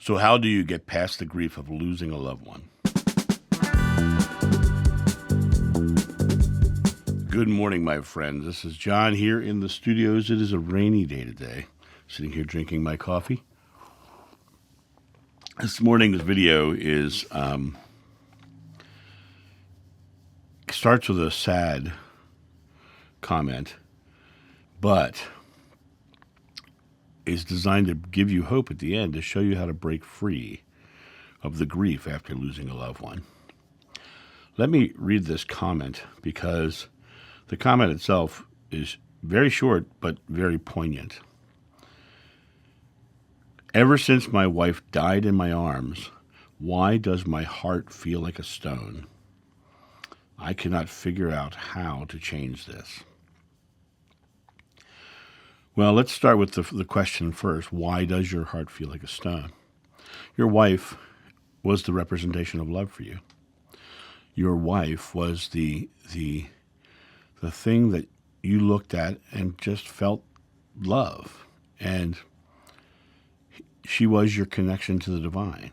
So how do you get past the grief of losing a loved one? Good morning, my friends. This is John here in the studios. It is a rainy day today. Sitting here drinking my coffee. This morning's video is starts with a sad comment, but is designed to give you hope at the end, to show you how to break free of the grief after losing a loved one. Let me read this comment because the comment itself is very short but very poignant. Ever since my wife died in my arms, why does my heart feel like a stone? I cannot figure out how to change this. Well, let's start with the question first. Why does your heart feel like a stone? Your wife was the representation of love for you. Your wife was the thing that you looked at and just felt love. And she was your connection to the divine.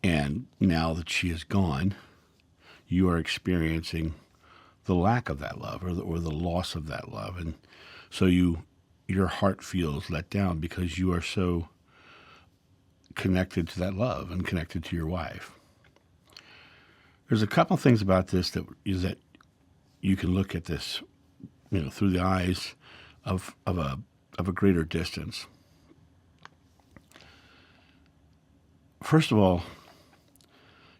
And now that she is gone, you are experiencing the lack of that love, or the loss of that love. And so your heart feels let down because you are so connected to that love and connected to your wife. There's a couple things about this that you can look at this, through the eyes of a greater distance. First of all,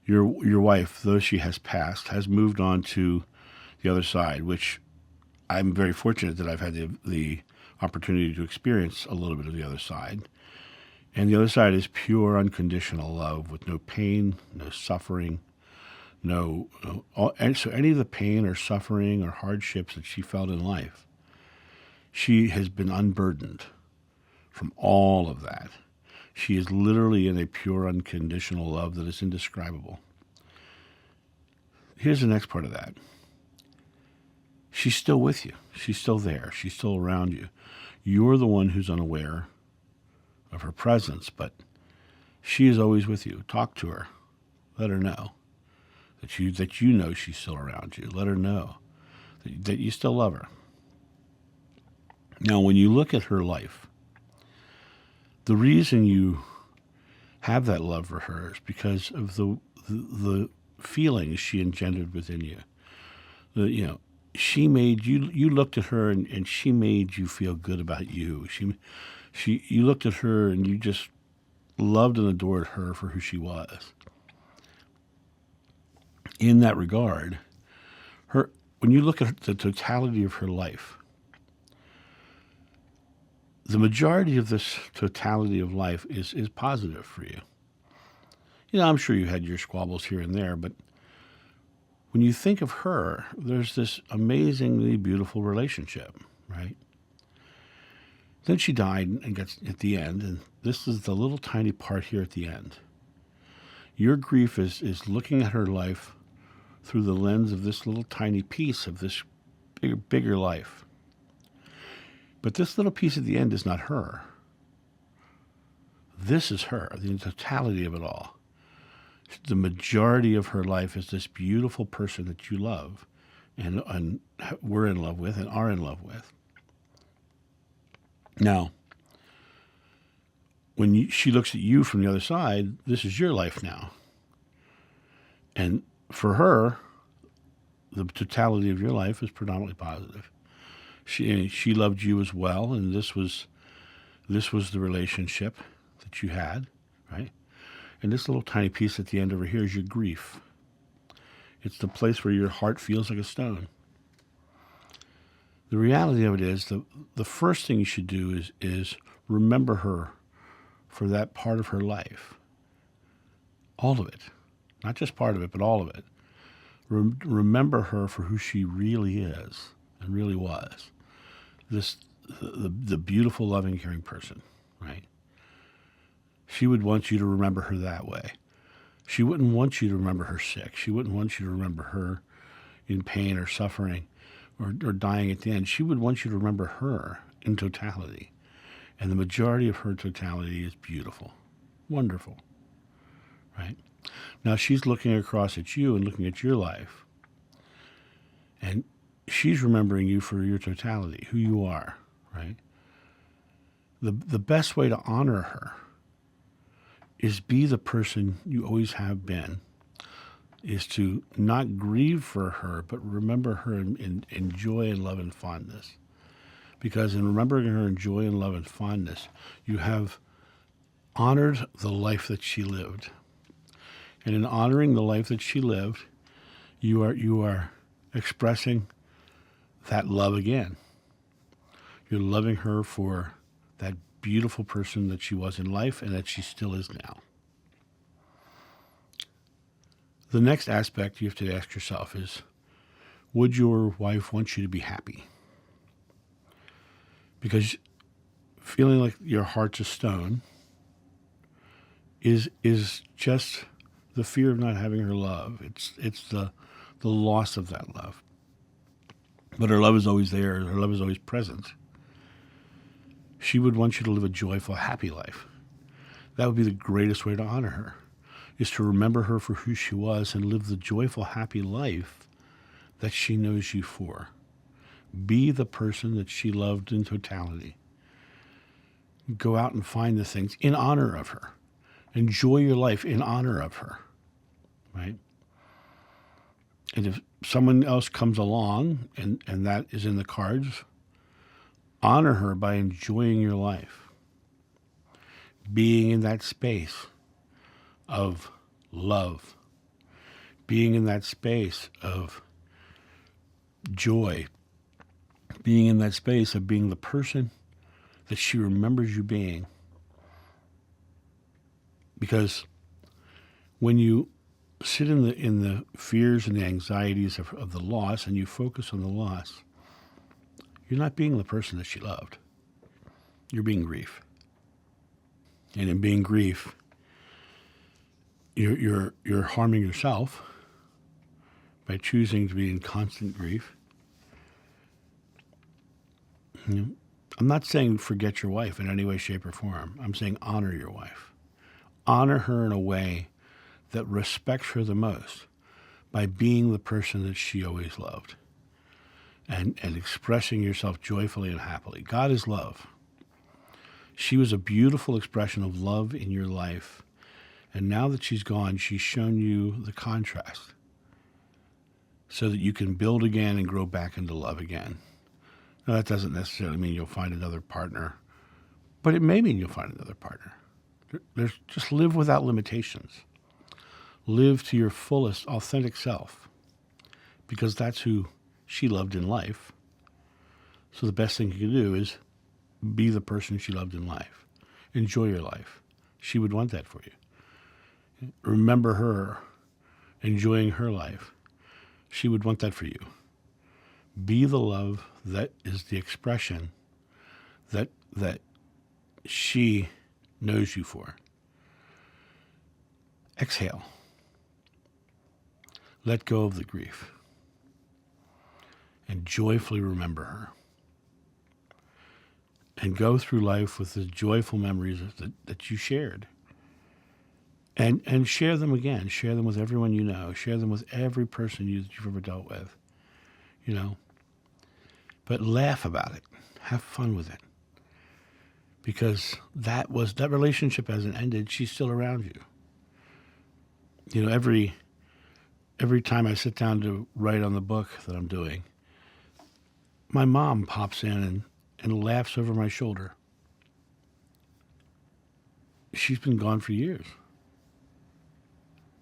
your wife, though she has passed, has moved on to the other side, which I'm very fortunate that I've had the opportunity to experience a little bit of the other side. And the other side is pure, unconditional love with no pain, no suffering, and so any of the pain or suffering or hardships that she felt in life, she has been unburdened from all of that. She is literally in a pure, unconditional love that is indescribable. Here's the next part of that. She's still with you. She's still there. She's still around you. You're the one who's unaware of her presence, but she is always with you. Talk to her. Let her know that you know she's still around you. Let her know that you still love her. Now, when you look at her life, the reason you have that love for her is because of the feelings she engendered within you. She made you looked at her and she made you feel good about you. You looked at her and you just loved and adored her for who she was. In that regard, when you look at the totality of her life, the majority of this totality of life is positive for you. I'm sure you had your squabbles here and there, but when you think of her, there's this amazingly beautiful relationship, right? Then she died and gets at the end, and this is the little tiny part here at the end. Your grief is looking at her life through the lens of this little tiny piece of this bigger life. But this little piece at the end is not her. This is her, the totality of it all. The majority of her life is this beautiful person that you love and we're in love with and are in love with. Now, when she looks at you from the other side, this is your life now. And for her, the totality of your life is predominantly positive. She loved you as well, and this was the relationship that you had, right? And this little tiny piece at the end over here is your grief. It's the place where your heart feels like a stone. The reality of it is the first thing you should do is remember her for that part of her life. All of it. Not just part of it, but all of it. Remember her for who she really is and really was. The beautiful, loving, caring person, right? She would want you to remember her that way. She wouldn't want you to remember her sick. She wouldn't want you to remember her in pain or suffering or dying at the end. She would want you to remember her in totality. And the majority of her totality is beautiful. Wonderful, right? Now she's looking across at you and looking at your life, and she's remembering you for your totality, who you are, right? The best way to honor her is be the person you always have been, is to not grieve for her, but remember her in joy and love and fondness. Because in remembering her in joy and love and fondness, you have honored the life that she lived. And in honoring the life that she lived, you are expressing that love again. You're loving her for that beautiful person that she was in life and that she still is now. The next aspect you have to ask yourself is, would your wife want you to be happy? Because feeling like your heart's a stone is just the fear of not having her love. It's the loss of that love. But her love is always there. Her love is always present. She would want you to live a joyful, happy life. That would be the greatest way to honor her, is to remember her for who she was and live the joyful, happy life that she knows you for. Be the person that she loved in totality. Go out and find the things in honor of her. Enjoy your life in honor of her, right? And if someone else comes along and that is in the cards, honor her by enjoying your life. Being in that space of love. Being in that space of joy. Being in that space of being the person that she remembers you being. Because when you sit in the fears and the anxieties of the loss and you focus on the loss, you're not being the person that she loved. You're being grief. And in being grief, you're harming yourself by choosing to be in constant grief. I'm not saying forget your wife in any way, shape, or form. I'm saying honor your wife. Honor her in a way that respects her the most by being the person that she always loved and expressing yourself joyfully and happily. God is love. She was a beautiful expression of love in your life. And now that she's gone, she's shown you the contrast so that you can build again and grow back into love again. Now, that doesn't necessarily mean you'll find another partner, but it may mean you'll find another partner. Just live without limitations. Live to your fullest, authentic self, because that's who she loved in life. So the best thing you can do is be the person she loved in life. Enjoy your life. She would want that for you. Remember her enjoying her life. She would want that for you. Be the love that is the expression that she knows you for. Exhale. Let go of the grief. And joyfully remember her. And go through life with the joyful memories that you shared. And share them again. Share them with everyone you know. Share them with every person that you've ever dealt with. You know. But laugh about it. Have fun with it. Because that relationship hasn't ended. She's still around you. You know, every time I sit down to write on the book that I'm doing, my mom pops in and laughs over my shoulder. She's been gone for years.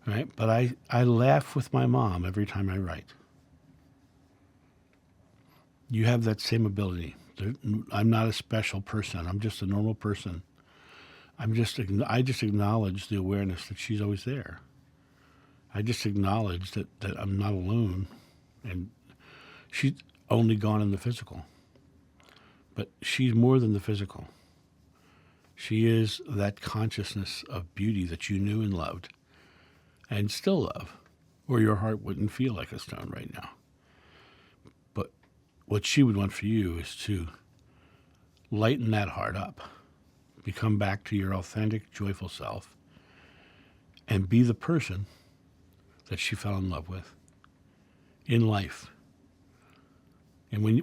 Right? But I laugh with my mom every time I write. You have that same ability. I'm not a special person. I'm just a normal person. I just acknowledge the awareness that she's always there. I just acknowledge that I'm not alone. And she's only gone in the physical. But she's more than the physical. She is that consciousness of beauty that you knew and loved and still love, or your heart wouldn't feel like a stone right now. But what she would want for you is to lighten that heart up become back to your authentic, joyful self, and be the person that she fell in love with in life. And when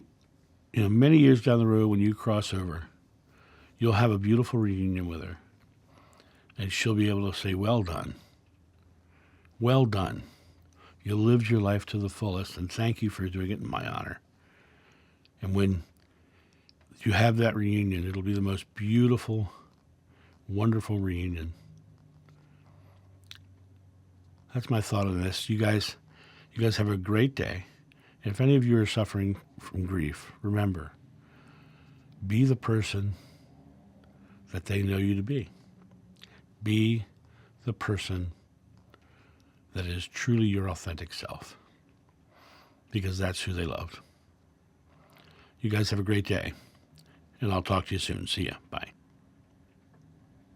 many years down the road, when you cross over, you'll have a beautiful reunion with her, and she'll be able to say, "Well done, well done. You lived your life to the fullest, and thank you for doing it in my honor." And when you have that reunion, it'll be the most beautiful, wonderful reunion. That's my thought on this. You guys have a great day. And if any of you are suffering from grief, remember, be the person that they know you to be. Be the person that is truly your authentic self, because that's who they loved. You guys have a great day, and I'll talk to you soon. See ya. Bye.